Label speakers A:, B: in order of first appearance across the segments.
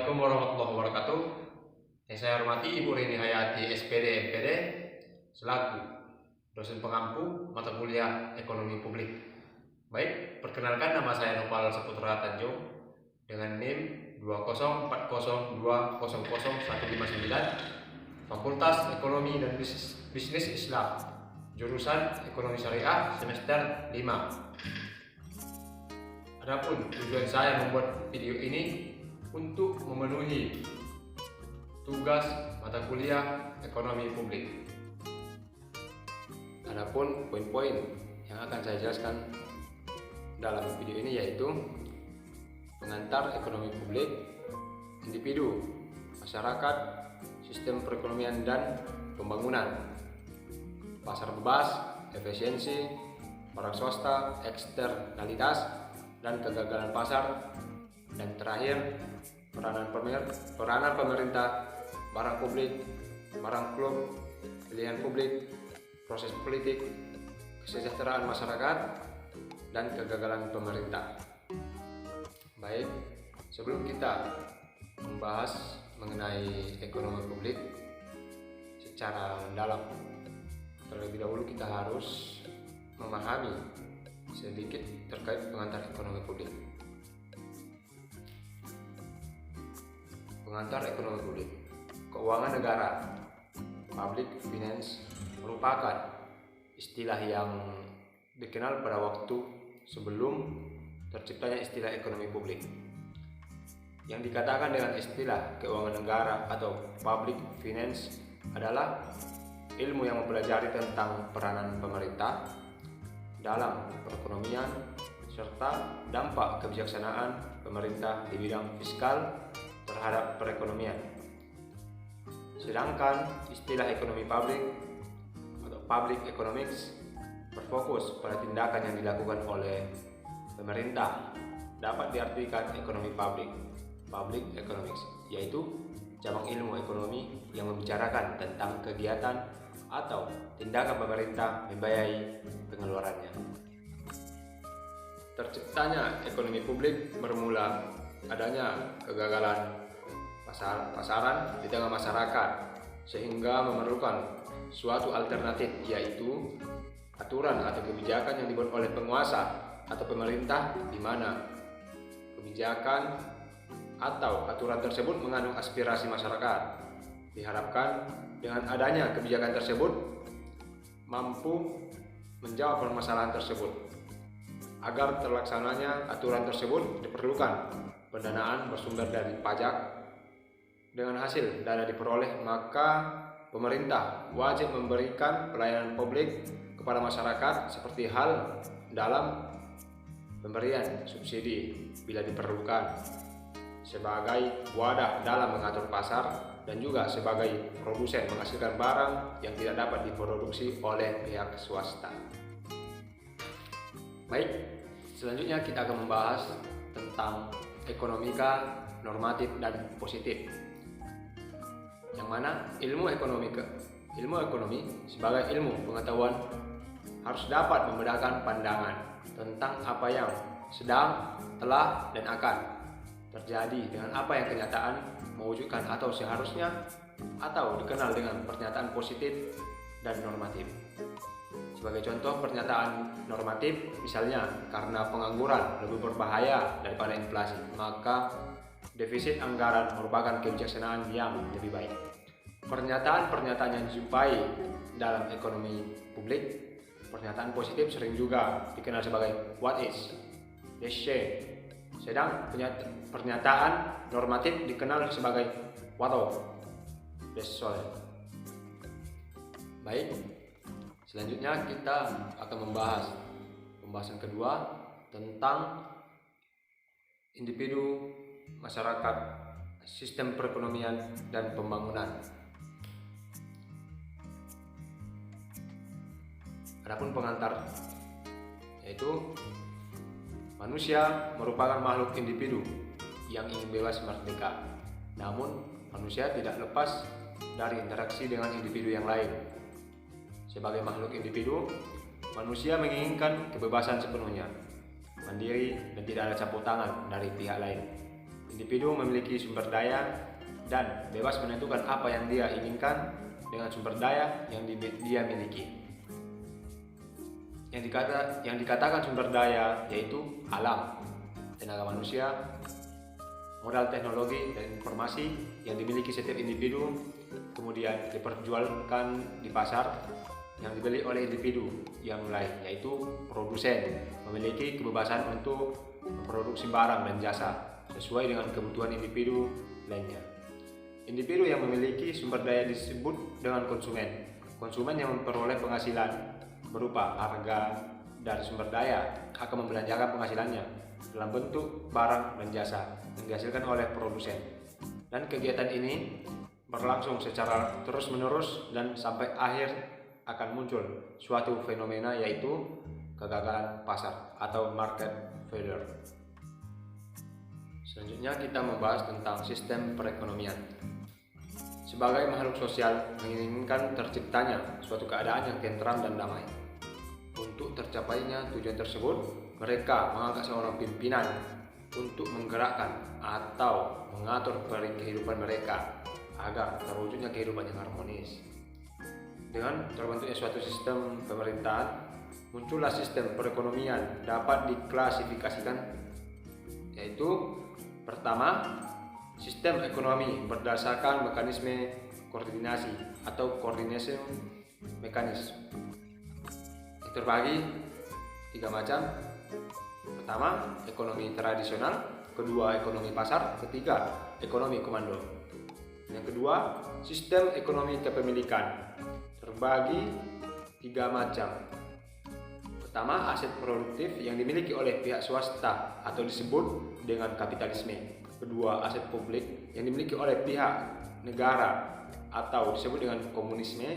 A: Assalamualaikum warahmatullahi wabarakatuh. Yang saya hormati Ibu Rini Hayati, SPD, MPD, selaku dosen pengampu mata kuliah Ekonomi Publik. Baik, perkenalkan nama saya Nopal Saputra Tanjung dengan NIM 20402000159, Fakultas Ekonomi dan Bisnis Islam, jurusan Ekonomi Syariah semester 5. Adapun tujuan saya membuat video ini untuk memenuhi tugas mata kuliah Ekonomi Publik. Adapun poin-poin yang akan saya jelaskan dalam video ini yaitu pengantar ekonomi publik, individu, masyarakat, sistem perekonomian dan pembangunan, pasar bebas, efisiensi, peran swasta, eksternalitas dan kegagalan pasar, dan terakhir peranan pemerintah, barang publik, barang klub, pilihan publik, proses politik, kesejahteraan masyarakat, dan kegagalan pemerintah. Baik, sebelum kita membahas mengenai ekonomi publik secara mendalam, terlebih dahulu kita harus memahami sedikit terkait pengantar ekonomi publik. Pengantar ekonomi publik, keuangan negara, public finance, merupakan istilah yang dikenal pada waktu sebelum terciptanya istilah ekonomi publik. Yang dikatakan dengan istilah keuangan negara atau public finance adalah ilmu yang mempelajari tentang peranan pemerintah dalam perekonomian serta dampak kebijaksanaan pemerintah di bidang fiskal terhadap perekonomian. Sedangkan istilah ekonomi publik atau public economics berfokus pada tindakan yang dilakukan oleh pemerintah, dapat diartikan ekonomi publik, public economics, yaitu cabang ilmu ekonomi yang membicarakan tentang kegiatan atau tindakan pemerintah membiayai pengeluarannya. Terciptanya ekonomi publik bermula adanya kegagalan pasaran di tengah masyarakat, sehingga memerlukan suatu alternatif, yaitu aturan atau kebijakan yang dibuat oleh penguasa atau pemerintah, di mana kebijakan atau aturan tersebut mengandung aspirasi masyarakat. Diharapkan dengan adanya kebijakan tersebut mampu menjawab permasalahan tersebut. Agar terlaksananya aturan tersebut diperlukan pendanaan bersumber dari pajak. Dengan hasil dana diperoleh, maka pemerintah wajib memberikan pelayanan publik kepada masyarakat seperti hal dalam pemberian subsidi bila diperlukan, sebagai wadah dalam mengatur pasar, dan juga sebagai produsen menghasilkan barang yang tidak dapat diproduksi oleh pihak swasta. Baik, selanjutnya kita akan membahas tentang ekonomika, normatif, dan positif. Yang mana ilmu ekonomi sebagai ilmu pengetahuan harus dapat membedakan pandangan tentang apa yang sedang, telah, dan akan terjadi dengan apa yang kenyataan mewujudkan atau seharusnya, atau dikenal dengan pernyataan positif dan normatif. Sebagai contoh pernyataan normatif, misalnya karena pengangguran lebih berbahaya daripada inflasi, maka defisit anggaran merupakan kebijaksanaan yang lebih baik. Pernyataan-pernyataan yang dijumpai dalam ekonomi publik, pernyataan positif sering juga dikenal sebagai what is, let's say. Sedang pernyataan normatif dikenal sebagai what of, let's say. Baik, selanjutnya kita akan membahas pembahasan kedua tentang individu, masyarakat, sistem perekonomian, dan pembangunan. Adapun pengantar, yaitu manusia merupakan makhluk individu yang ingin bebas merdeka. Namun manusia tidak lepas dari interaksi dengan individu yang lain. Sebagai makhluk individu, manusia menginginkan kebebasan sepenuhnya, mandiri, dan tidak ada campur tangan dari pihak lain. Individu memiliki sumber daya dan bebas menentukan apa yang dia inginkan dengan sumber daya yang dia miliki. Yang dikatakan sumber daya yaitu alam, tenaga manusia, modal teknologi dan informasi yang dimiliki setiap individu, kemudian diperjualkan di pasar yang dibeli oleh individu yang lain, yaitu produsen memiliki kebebasan untuk memproduksi barang dan jasa sesuai dengan kebutuhan individu lainnya. Individu yang memiliki sumber daya disebut dengan konsumen. Konsumen yang memperoleh penghasilan berupa harga dari sumber daya akan membelanjakan penghasilannya dalam bentuk barang dan jasa yang dihasilkan oleh produsen. Dan kegiatan ini berlangsung secara terus-menerus dan sampai akhir akan muncul suatu fenomena, yaitu kegagalan pasar atau market failure. Selanjutnya kita membahas tentang sistem perekonomian. Sebagai makhluk sosial menginginkan terciptanya suatu keadaan yang tentram dan damai. Untuk tercapainya tujuan tersebut, mereka mengangkat seorang pimpinan untuk menggerakkan atau mengatur kehidupan mereka agar terwujudnya kehidupan yang harmonis. Dengan terbentuknya suatu sistem pemerintahan, muncullah sistem perekonomian dapat diklasifikasikan, yaitu pertama, sistem ekonomi berdasarkan mekanisme koordinasi atau coordination mechanism. Terbagi 3 macam. Pertama, ekonomi tradisional, kedua, ekonomi pasar, ketiga, ekonomi komando. Yang kedua, sistem ekonomi kepemilikan terbagi 3 macam. Pertama, aset produktif yang dimiliki oleh pihak swasta atau disebut dengan kapitalisme. Kedua, aset publik yang dimiliki oleh pihak negara atau disebut dengan komunisme.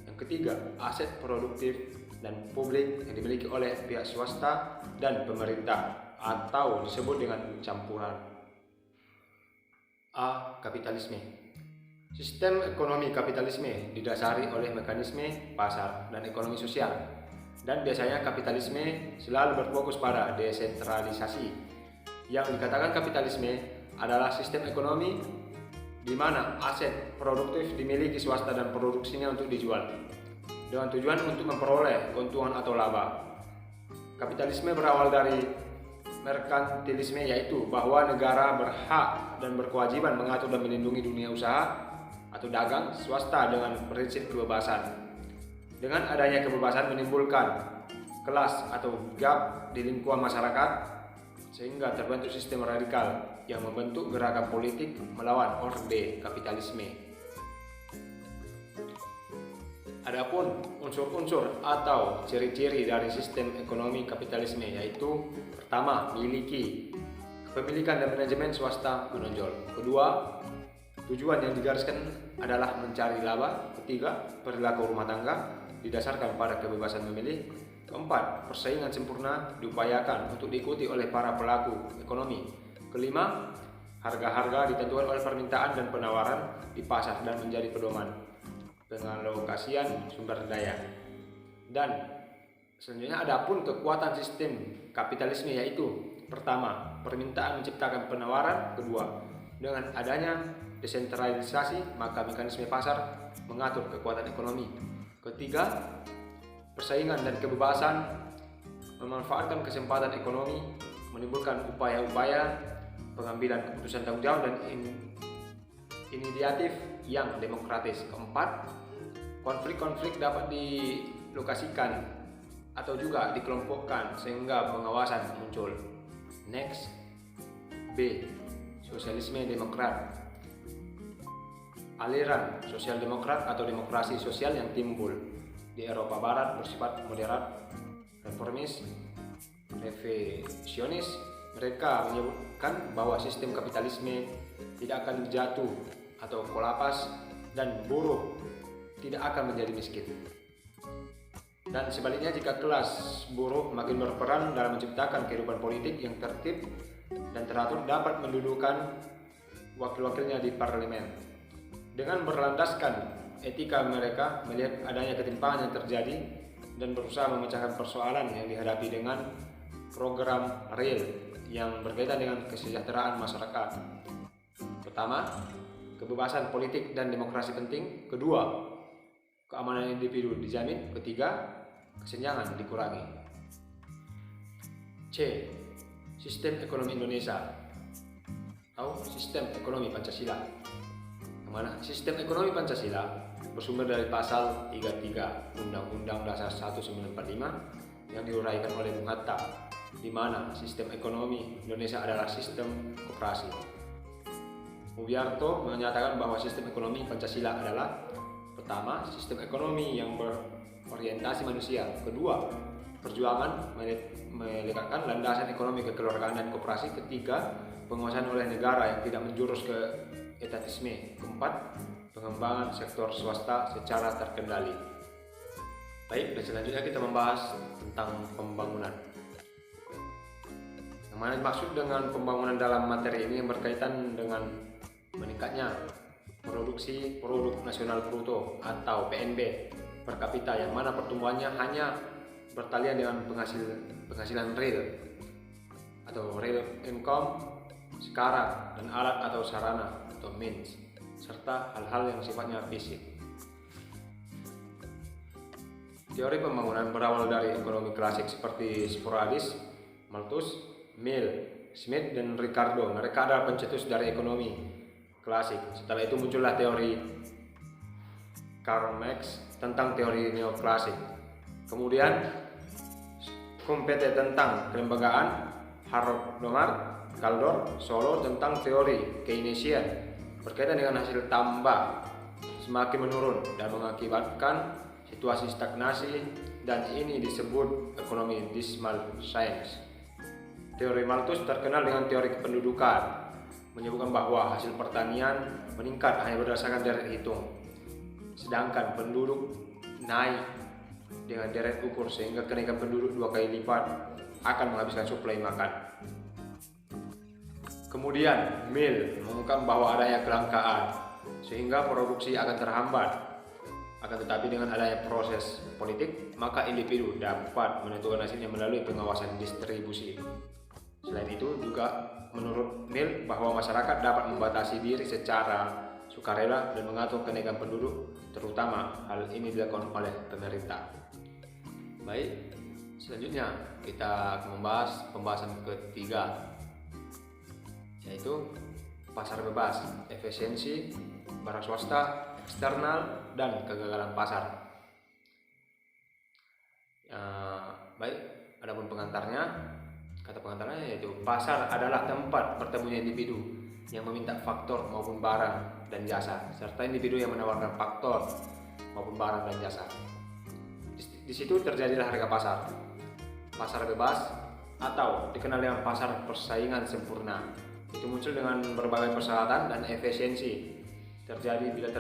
A: Yang ketiga, aset produktif dan publik yang dimiliki oleh pihak swasta dan pemerintah atau disebut dengan campuran. A. Kapitalisme. Sistem ekonomi kapitalisme didasari oleh mekanisme pasar dan ekonomi sosial, dan biasanya kapitalisme selalu berfokus pada desentralisasi. Yang dikatakan kapitalisme adalah sistem ekonomi di mana aset produktif dimiliki swasta dan produksinya untuk dijual dengan tujuan untuk memperoleh keuntungan atau laba. Kapitalisme berawal dari merkantilisme, yaitu bahwa negara berhak dan berkewajiban mengatur dan melindungi dunia usaha atau dagang swasta dengan prinsip kebebasan. Dengan adanya kebebasan menimbulkan kelas atau gap di lingkungan masyarakat, sehingga terbentuk sistem radikal yang membentuk gerakan politik melawan orde kapitalisme. Adapun unsur-unsur atau ciri-ciri dari sistem ekonomi kapitalisme, yaitu pertama, miliki kepemilikan dan manajemen swasta menonjol. Kedua, tujuan yang digariskan adalah mencari laba. Ketiga, perilaku rumah tangga didasarkan pada kebebasan memilih. Keempat, persaingan sempurna diupayakan untuk diikuti oleh para pelaku ekonomi. Kelima, harga-harga ditentukan oleh permintaan dan penawaran di pasar dan menjadi pedoman pengalokasian sumber daya. Dan selanjutnya adapun kekuatan sistem kapitalisme, yaitu pertama, permintaan menciptakan penawaran. Kedua, dengan adanya desentralisasi maka mekanisme pasar mengatur kekuatan ekonomi. Ketiga, persaingan dan kebebasan memanfaatkan kesempatan ekonomi menimbulkan upaya-upaya pengambilan keputusan tanggung jawab dan inisiatif yang demokratis. Keempat, konflik-konflik dapat dilokasikan atau juga dikelompokkan sehingga pengawasan muncul. Next, B. Sosialisme demokrat. Aliran sosial demokrat atau demokrasi sosial yang timbul di Eropa Barat bersifat moderat, reformis, revisionis. Mereka menyebutkan bahwa sistem kapitalisme tidak akan jatuh atau kolaps dan buruh tidak akan menjadi miskin. Dan sebaliknya, jika kelas buruh makin berperan dalam menciptakan kehidupan politik yang tertib dan teratur, dapat mendudukan wakil-wakilnya di parlemen. Dengan berlandaskan etika, mereka melihat adanya ketimpangan yang terjadi dan berusaha memecahkan persoalan yang dihadapi dengan program real yang berkaitan dengan kesejahteraan masyarakat. Pertama, kebebasan politik dan demokrasi penting. Kedua, keamanan individu dijamin. Ketiga, kesenjangan dikurangi. C. Sistem ekonomi Indonesia atau sistem ekonomi Pancasila. Kemana? Sistem ekonomi Pancasila bersumber dari pasal 33 Undang-Undang Dasar 1945 yang diuraikan oleh Bung Hatta, di mana sistem ekonomi Indonesia adalah sistem koperasi. Mubiarto menyatakan bahwa sistem ekonomi Pancasila adalah: pertama, sistem ekonomi yang berorientasi manusia. Kedua, perjuangan melekatkan landasan ekonomi kekeluargaan dan koperasi. Ketiga, penguasaan oleh negara yang tidak menjurus ke etatisme. Keempat, pengembangan sektor swasta secara terkendali. Baik, dan selanjutnya kita membahas tentang pembangunan. Yang mana dimaksud dengan pembangunan dalam materi ini yang berkaitan dengan meningkatnya produksi produk nasional bruto atau PNB per kapita, yang mana pertumbuhannya hanya bertalian dengan penghasilan real atau real income sekarang dan alat atau sarana atau means, serta hal-hal yang sifatnya fisik. Teori pembangunan berawal dari ekonomi klasik seperti Sporadis, Malthus, Mill, Smith, dan Ricardo. Mereka adalah pencetus dari ekonomi klasik. Setelah itu muncullah teori Karl Marx tentang teori neoklasik. Kemudian Schumpeter tentang kelembagaan, Harold Kaldor Solo tentang teori Keynesian berkaitan dengan hasil tambah semakin menurun dan mengakibatkan situasi stagnasi, dan ini disebut ekonomi dismal science. Teori Malthus terkenal dengan teori kependudukan, menyebutkan bahwa hasil pertanian meningkat hanya berdasarkan deret hitung, sedangkan penduduk naik dengan deret ukur, sehingga kenaikan penduduk 2 kali lipat akan menghabiskan suplai makan. Kemudian Mill mengungkapkan bahwa adanya kelangkaan sehingga produksi akan terhambat. Akan tetapi dengan adanya proses politik, maka individu dapat menentukan hasilnya melalui pengawasan distribusi. Selain itu juga menurut Mill bahwa masyarakat dapat membatasi diri secara sukarela dan mengatur kenaikan penduduk, terutama hal ini dilakukan oleh pemerintah. Baik, selanjutnya kita membahas pembahasan ketiga, yaitu pasar bebas, efisiensi, barang swasta, eksternal, dan kegagalan pasar. Baik, adapun pengantarnya, kata pengantarnya yaitu pasar adalah tempat bertemunya individu yang meminta faktor maupun barang dan jasa, serta individu yang menawarkan faktor maupun barang dan jasa. Di situ terjadilah harga pasar. Pasar bebas atau dikenal dengan pasar persaingan sempurna itu muncul dengan berbagai persyaratan dan efisiensi terjadi bila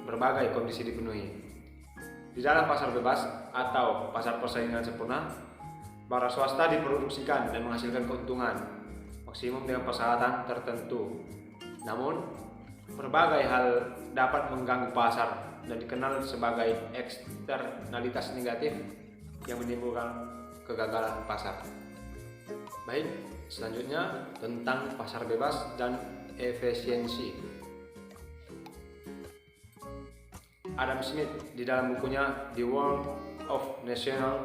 A: berbagai kondisi dipenuhi. Di dalam pasar bebas atau pasar persaingan sempurna, barang swasta diproduksikan dan menghasilkan keuntungan maksimum dengan persyaratan tertentu. Namun, berbagai hal dapat mengganggu pasar dan dikenal sebagai eksternalitas negatif yang menimbulkan kegagalan pasar. Baik, selanjutnya tentang pasar bebas dan efisiensi. Adam Smith di dalam bukunya The World of National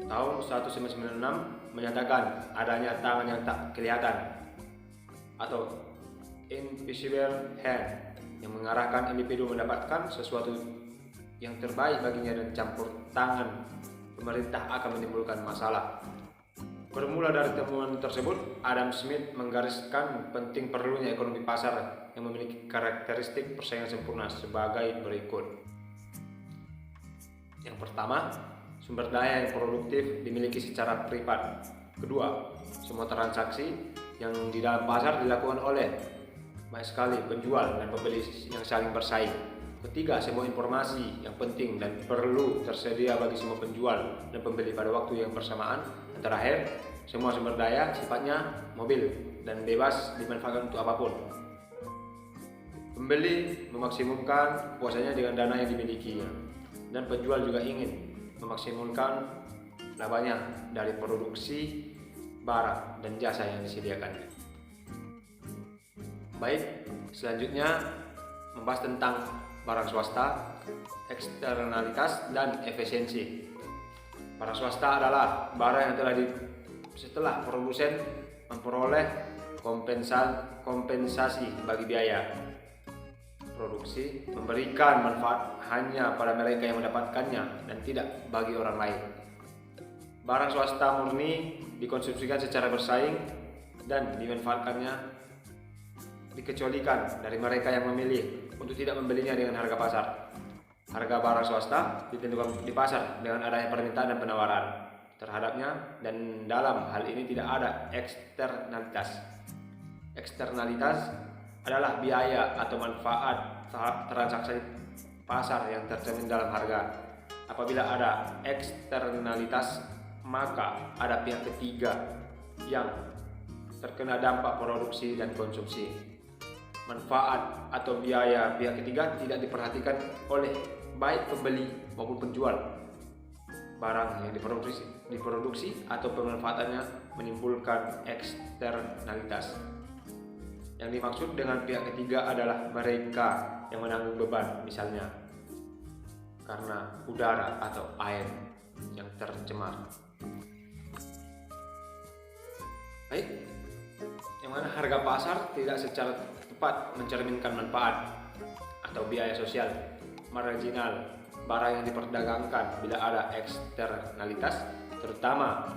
A: tahun 1996 menyatakan adanya tangan yang tak kelihatan atau invisible hand yang mengarahkan individu mendapatkan sesuatu yang terbaik baginya, dan campur tangan pemerintah akan menimbulkan masalah. Bermula dari temuan tersebut, Adam Smith menggariskan penting perlunya ekonomi pasar yang memiliki karakteristik persaingan sempurna sebagai berikut. Yang pertama, sumber daya yang produktif dimiliki secara privat. Kedua, semua transaksi yang di dalam pasar dilakukan oleh banyak sekali penjual dan pembeli yang saling bersaing. Ketiga, semua informasi yang penting dan perlu tersedia bagi semua penjual dan pembeli pada waktu yang bersamaan. Dan terakhir, semua sumber daya sifatnya mobil dan bebas dimanfaatkan untuk apapun. Pembeli memaksimumkan puasanya dengan dana yang dimilikinya, dan penjual juga ingin memaksimumkan labanya dari produksi barang dan jasa yang disediakannya. Baik, selanjutnya membahas tentang barang swasta, eksternalitas dan efisiensi. Barang swasta adalah barang yang setelah produsen memperoleh kompensasi bagi biaya produksi, memberikan manfaat hanya pada mereka yang mendapatkannya dan tidak bagi orang lain. Barang swasta murni dikonsumsikan secara bersaing dan dimanfaatkannya dikecualikan dari mereka yang memilih untuk tidak membelinya dengan harga pasar. Harga barang swasta ditentukan di pasar dengan adanya permintaan dan penawaran terhadapnya, dan dalam hal ini tidak ada eksternalitas. Eksternalitas adalah biaya atau manfaat transaksi pasar yang tercermin dalam harga. Apabila ada eksternalitas, maka ada pihak ketiga yang terkena dampak produksi dan konsumsi. Manfaat atau biaya pihak ketiga tidak diperhatikan oleh baik pembeli maupun penjual. Barang yang diproduksi atau pemanfaatannya menimbulkan eksternalitas. Yang dimaksud dengan pihak ketiga adalah mereka yang menanggung beban, misalnya karena udara atau air yang tercemar. Baik, yang mana harga pasar tidak secara tepat mencerminkan manfaat atau biaya sosial marginal barang yang diperdagangkan bila ada eksternalitas, terutama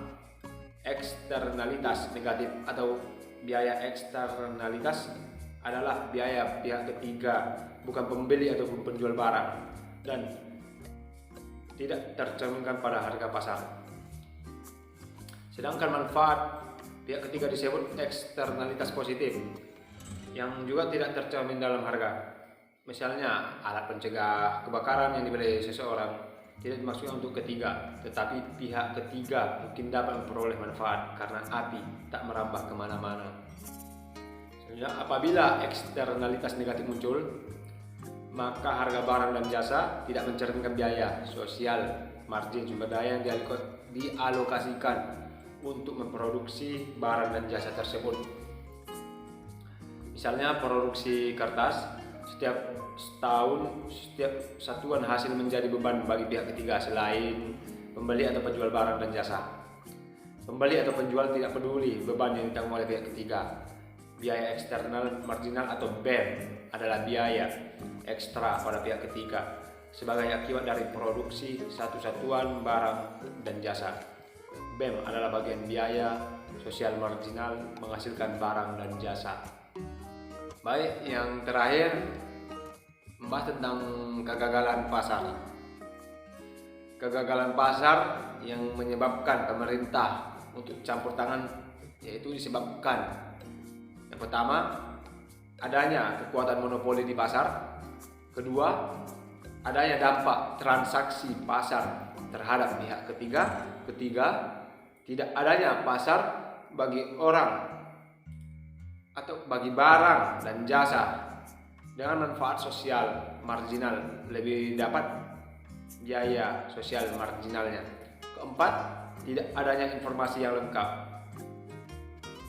A: eksternalitas negatif atau biaya. Eksternalitas adalah biaya pihak ketiga, bukan pembeli ataupun penjual barang, dan tidak tercerminkan pada harga pasar. Sedangkan manfaat pihak ketiga disebut eksternalitas positif, yang juga tidak tercermin dalam harga. Misalnya alat pencegah kebakaran yang dibeli seseorang tidak dimaksudkan untuk ketiga, tetapi pihak ketiga mungkin dapat memperoleh manfaat karena api tak merambah kemana-mana. Selanjutnya, apabila eksternalitas negatif muncul, maka harga barang dan jasa tidak mencerminkan biaya sosial margin sumber daya yang dialokasikan untuk memproduksi barang dan jasa tersebut. Misalnya produksi kertas, setiap satuan hasil menjadi beban bagi pihak ketiga selain pembeli atau penjual barang dan jasa. Pembeli atau penjual tidak peduli beban yang ditanggung oleh pihak ketiga. Biaya eksternal marginal atau BEM adalah biaya ekstra pada pihak ketiga sebagai akibat dari produksi satu satuan barang dan jasa. BEM adalah bagian biaya sosial marginal menghasilkan barang dan jasa. Baik, yang terakhir membahas tentang kegagalan pasar. Kegagalan pasar yang menyebabkan pemerintah untuk campur tangan yaitu disebabkan yang pertama, adanya kekuatan monopoli di pasar. Kedua, adanya dampak transaksi pasar terhadap pihak ketiga. Ketiga, tidak adanya pasar bagi orang atau bagi barang dan jasa dengan manfaat sosial marginal lebih dapat biaya sosial marginalnya. Keempat, tidak adanya informasi yang lengkap.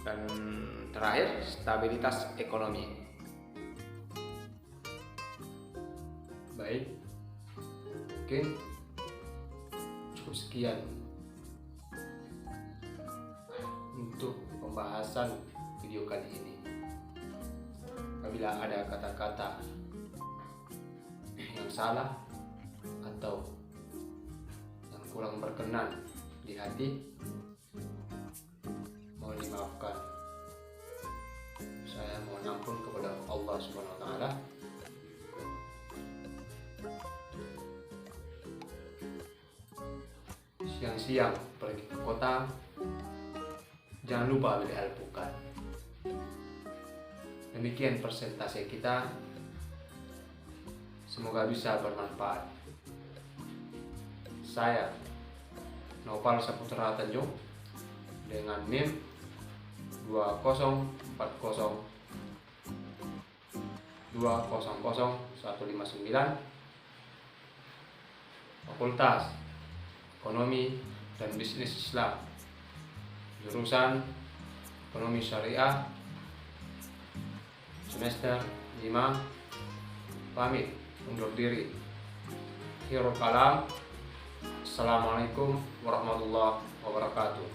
A: Dan terakhir, stabilitas ekonomi. Baik, oke, cukup sekian untuk pembahasan video kali ini. Apabila ada kata-kata yang salah atau yang kurang berkenan di hati, mohon dimaafkan. Saya mohon ampun kepada Allah Subhanahu wa taala. Siang-siang pergi ke kota, jangan lupa beli alpukat. Demikian presentasi kita. Semoga bisa bermanfaat. Saya Nopal Saputra Tanjung dengan NIM 20402000159, Fakultas Ekonomi dan Bisnis Islam, jurusan Ekonomi Syariah, semester 5. Pamit undur diri. Akhirul kalam. Assalamualaikum warahmatullahi wabarakatuh.